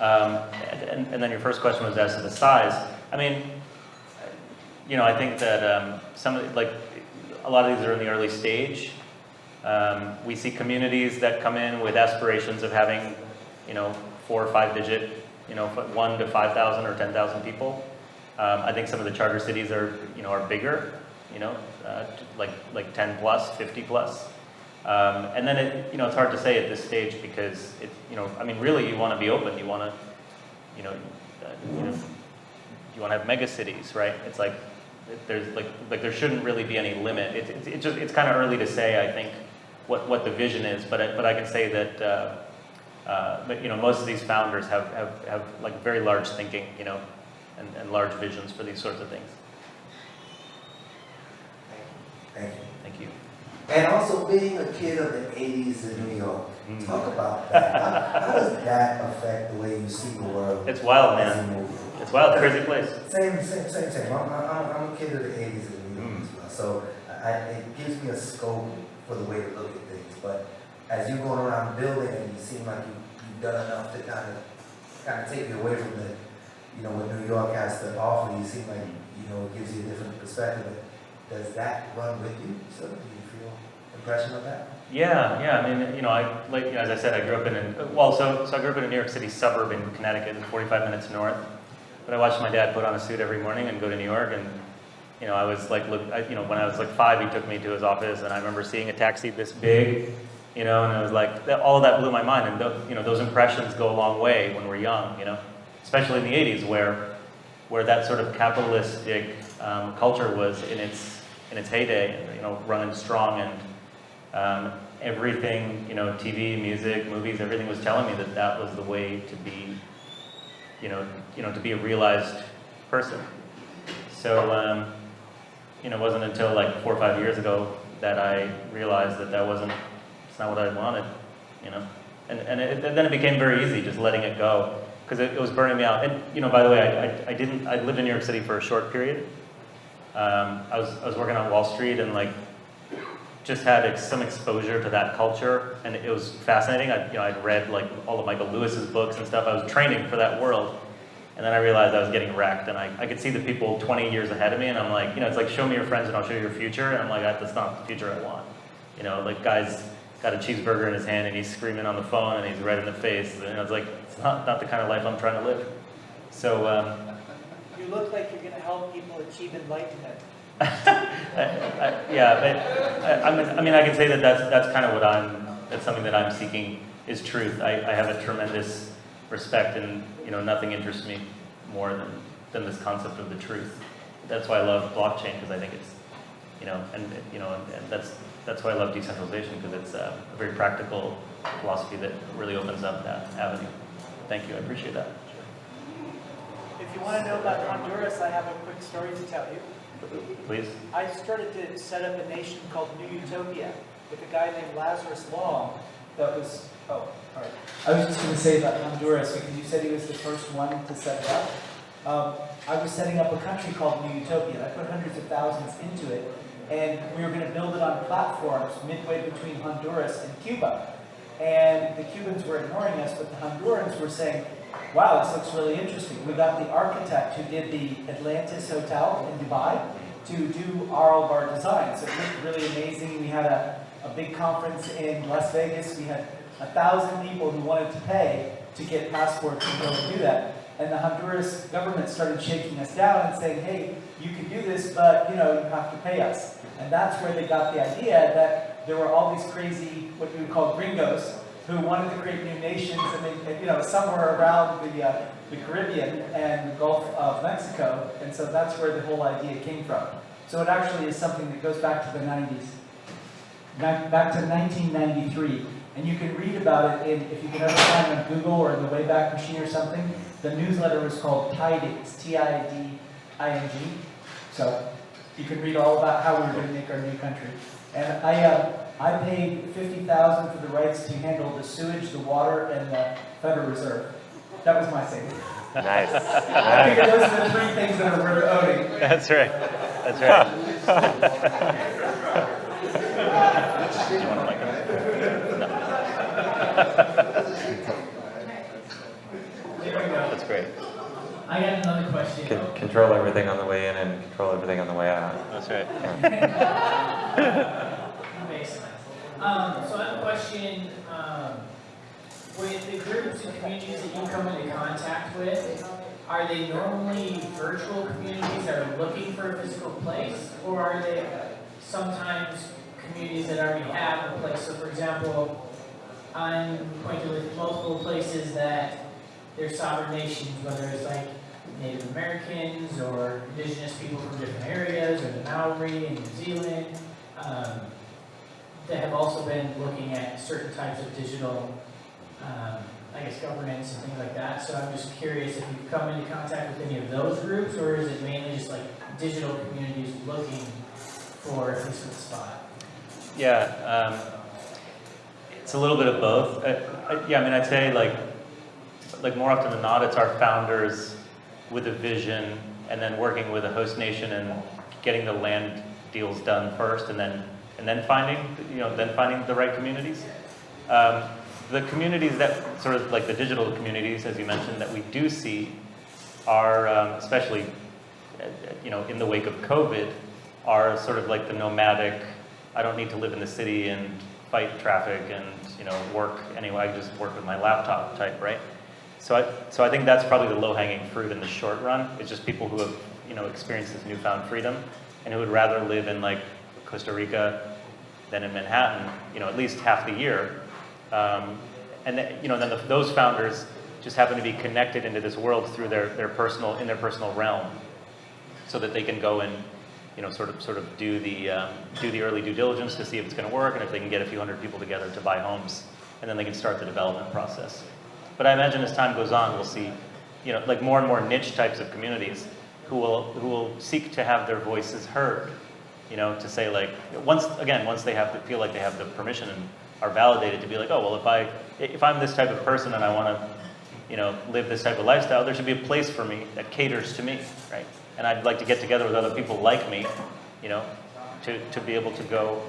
And then your first question was as to the size. I mean, I think that a lot of these are in the early stage. We see communities that come in with aspirations of having, 4 or 5 digit, 1 to 5,000 or 10,000 people. I think some of the charter cities are bigger, like 10 plus, 50 plus. And then it's hard to say at this stage because really you want to be open. You want to, you want to have mega cities, right? It's like there's there shouldn't really be any limit. It's kind of early to say, I think, what the vision is. But I can say that most of these founders have like very large thinking, and large visions for these sorts of things. Thank you. Thank you. And also being a kid of the 80s in New York, talk about that. How does that affect the way you see the world? It's wild, as man. you move? It's wild, it's a crazy place. Same. I'm a kid of the 80s in New York as well. So it gives me a scope for the way to look at things. But as you're going around building and you seem like you've done enough to kind of take you away from the, what New York has to offer, you seem like, it gives you a different perspective. Does that run with you? So do you feel impression of that? Yeah. I mean, as I said, I grew up in so I grew up in a New York City suburb in Connecticut, 45 minutes north. But I watched my dad put on a suit every morning and go to New York, and I was like, when I was like 5, he took me to his office, and I remember seeing a taxi this big, and I was like, all of that blew my mind, and those impressions go a long way when we're young, especially in the 80s, where that sort of capitalistic culture was in its heyday, running strong, and everything, TV, music, movies, everything was telling me that was the way to be, to be a realized person. So, it wasn't until like 4 or 5 years ago that I realized that it's not what I wanted, and then it became very easy just letting it go, because it was burning me out. And, by the way, I lived in New York City for a short period. I was working on Wall Street and just had some exposure to that culture, and it was fascinating. I'd read all of Michael Lewis's books and stuff. I was training for that world, and then I realized I was getting wrecked, and I could see the people 20 years ahead of me, and I'm like, it's like, show me your friends and I'll show you your future, and I'm like, that's not the future I want. Guy's got a cheeseburger in his hand and he's screaming on the phone and he's red in the face, and it's like, it's not the kind of life I'm trying to live. So. You look like you're going to help people achieve enlightenment. Yeah, but I can say that's kind of that's something that I'm seeking is truth. I have a tremendous respect, and nothing interests me more than this concept of the truth. That's why I love blockchain, because I think it's, and that's why I love decentralization, because it's a very practical philosophy that really opens up that avenue. Thank you, I appreciate that. If you want to know about Honduras, I have a quick story to tell you. Please. I started to set up a nation called New Utopia with a guy named Lazarus Long. That was, oh, all right. I was just going to say about Honduras, because you said he was the first one to set it up. I was setting up a country called New Utopia. I put hundreds of thousands into it, and we were going to build it on platforms midway between Honduras and Cuba. And the Cubans were ignoring us, but the Hondurans were saying, wow, this looks really interesting. We got the architect who did the Atlantis Hotel in Dubai to do all of our designs. So it looked really amazing. We had a big conference in Las Vegas. We had 1,000 people who wanted to pay to get passports and go and do that. And the Honduras government started shaking us down and saying, hey, you can do this, but you have to pay us. And that's where they got the idea that there were all these crazy, what we would call gringos, who wanted to create new nations, and they, somewhere around the Caribbean and the Gulf of Mexico, and so that's where the whole idea came from. So it actually is something that goes back to the 90s, back to 1993, and you can read about it if you can ever find it on Google or in the Wayback Machine or something. The newsletter was called Tiding, it's Tiding. So you can read all about how we were going to make our new country. And I paid $50,000 for the rights to handle the sewage, the water, and the Federal Reserve. That was my thing. Nice. I figured those are the three things that are worth owning. That's right. That's right. Do you want to mic it? No. That's great. I got another question. Control everything on the way in and control everything on the way out. That's right. So I have a question. With the groups and communities that you come into contact with, are they normally virtual communities that are looking for a physical place, or are they sometimes communities that already have a place? So for example, I'm acquainted with multiple places that they're sovereign nations, whether it's like Native Americans or indigenous people from different areas, or the Maori in New Zealand, that have also been looking at certain types of digital, governance and things like that. So I'm just curious if you've come into contact with any of those groups, or is it mainly just like digital communities looking for a physical spot? Yeah, it's a little bit of both. I'd say like more often than not, it's our founders with a vision, and then working with a host nation and getting the land deals done first, and then finding the right communities. The communities that sort of like the digital communities, as you mentioned, that we do see are, especially, in the wake of COVID, are sort of like the nomadic, I don't need to live in the city and fight traffic and, work anyway, I just work with my laptop type, right? So I think that's probably the low-hanging fruit in the short run. It's just people who have, experienced this newfound freedom and who would rather live in like Costa Rica than in Manhattan, at least half the year. Then those founders just happen to be connected into this world through their personal realm, so that they can go and sort of do the early due diligence to see if it's going to work, and if they can get a few hundred people together to buy homes, and then they can start the development process. But I imagine as time goes on, we'll see like more and more niche types of communities who will seek to have their voices heard. To say like once they feel like they have the permission and are validated to be like, oh well, if I'm this type of person and I want to live this type of lifestyle, there should be a place for me that caters to me, right? And I'd like to get together with other people like me, to be able to go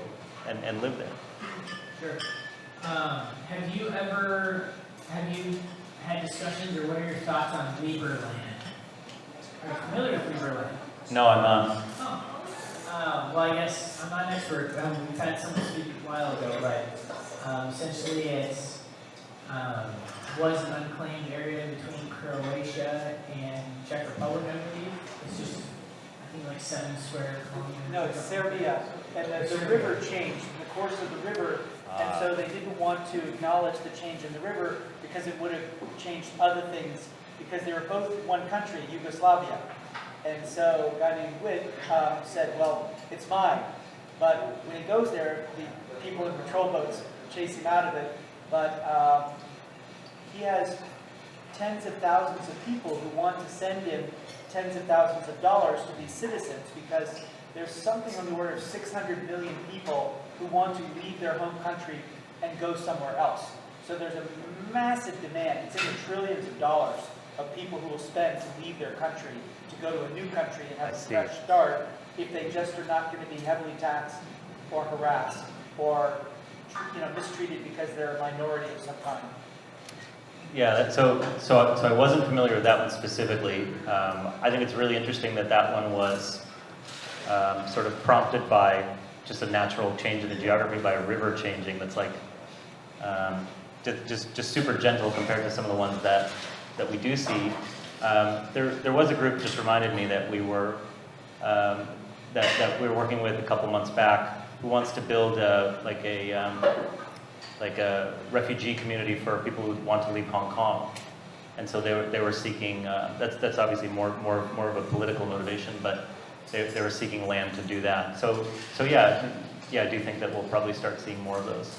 and live there. Sure. Have you had discussions, or what are your thoughts on Lieberland? Are you familiar with Lieberland? No, I'm not. Oh. Well, I guess I'm not an expert. We've had someone speak a while ago, but essentially it's was an unclaimed area between Croatia and Czech Republic, I believe. It's just, I think, like 7 square kilometers. No, it's Serbia. And the river changed in the course of the river, and so they didn't want to acknowledge the change in the river because it would have changed other things because they were both one country, Yugoslavia. And so a guy named Witt said, well, it's mine. But when he goes there, the people in patrol boats chase him out of it. But he has tens of thousands of people who want to send him tens of thousands of dollars to be citizens, because there's something on the order of 600 million people who want to leave their home country and go somewhere else. So there's a massive demand. It's in the trillions of dollars of people who will spend to leave their country to go to a new country and have a fresh start if they just are not going to be heavily taxed or harassed or mistreated because they're a minority of some kind. Yeah, so I wasn't familiar with that one specifically. I think it's really interesting that one was sort of prompted by just a natural change in the geography, by a river changing that's like just super gentle compared to some of the ones that we do see. There was a group, just reminded me, that we were that we were working with a couple months back, who wants to build like a refugee community for people who want to leave Hong Kong. And so they were seeking, that's obviously more of a political motivation, but they were seeking land to do that. So yeah, I do think that we'll probably start seeing more of those.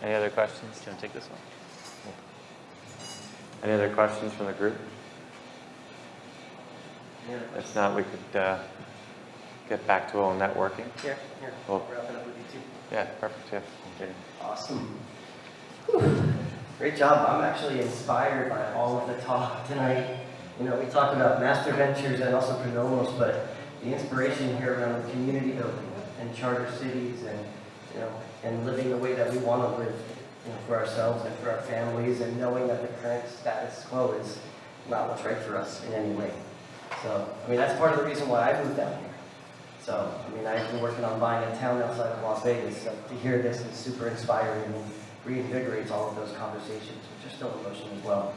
Any other questions? Do you want to take this one? Any other questions from the group? If not, we could get back to a little networking. Here. Well, Wrapping up with you too. yeah, perfect. Yeah. Okay. Awesome. Whew. Great job. I'm actually inspired by all of the talk tonight. We talked about master ventures and also Pronomos, but the inspiration here around community building and charter cities and living the way that we want to live, for ourselves and for our families, and knowing that the current status quo is not what's right for us in any way. So, that's part of the reason why I moved down here. So, I've been working on buying a town outside of Las Vegas, so to hear this is super inspiring and reinvigorates all of those conversations, which are still in motion as well.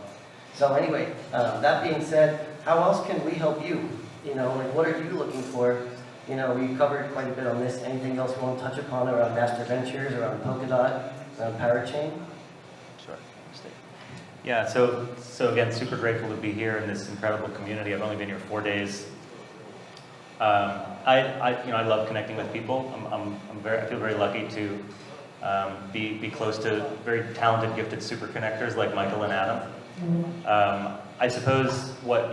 So anyway, that being said, how else can we help you? What are you looking for? We covered quite a bit on this. Anything else you want to touch upon around Master Ventures, around Polkadot, around Parachain? Sure. Yeah, so again, super grateful to be here in this incredible community. I've only been here 4 days. I love connecting with people. I feel very lucky to be close to very talented, gifted super connectors like Michael and Adam. I suppose what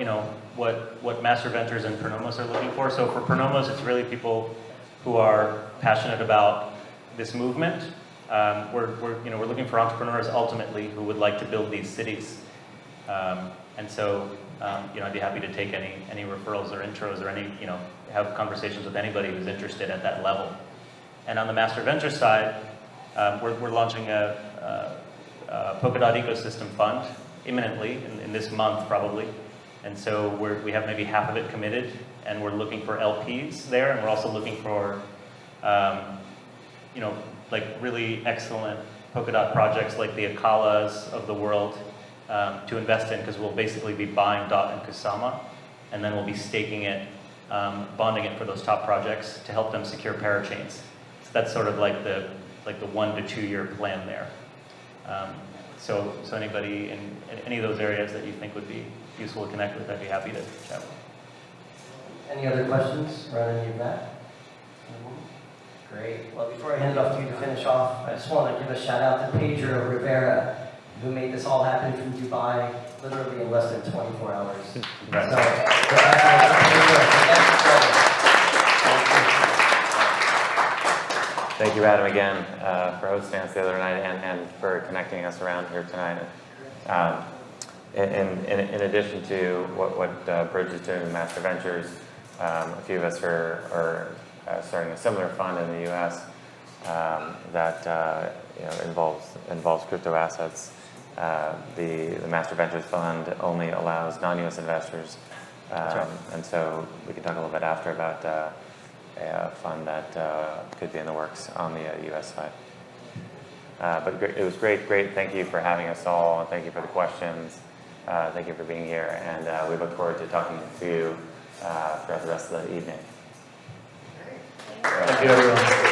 Master Ventures and Pronomos are looking for. So for Pronomos, it's really people who are passionate about this movement. We're looking for entrepreneurs ultimately who would like to build these cities. And so I'd be happy to take any referrals or intros or have conversations with anybody who's interested at that level. And on the Master Venture side, we're launching a Polkadot ecosystem fund imminently in this month probably. And so we have maybe half of it committed, and we're looking for LPs there, and we're also looking for like really excellent Polkadot projects like the Akalas of the world to invest in, because we'll basically be buying Dot and Kusama, and then we'll be staking it, bonding it for those top projects to help them secure parachains. So that's sort of like the 1 to 2 year plan there. So anybody in any of those areas that you think would be useful to connect with, I'd be happy to chat with. Any other questions around any of that? Great. Well, before I hand it off to you to finish off, I just want to give a shout out to Pedro Rivera, who made this all happen from Dubai literally in less than 24 hours. Right. Thank you, Adam, again, for hosting us the other night and for connecting us around here tonight. In addition to what Bridge is doing with Master Ventures, a few of us are starting a similar fund in the U.S. That involves crypto assets. The Master Ventures Fund only allows non-U.S. investors, and so we can talk a little bit after about a fund that could be in the works on the U.S. side. But it was great. Thank you for having us all, and thank you for the questions. Thank you for being here, and we look forward to talking to you throughout the rest of the evening. Thank you, everyone.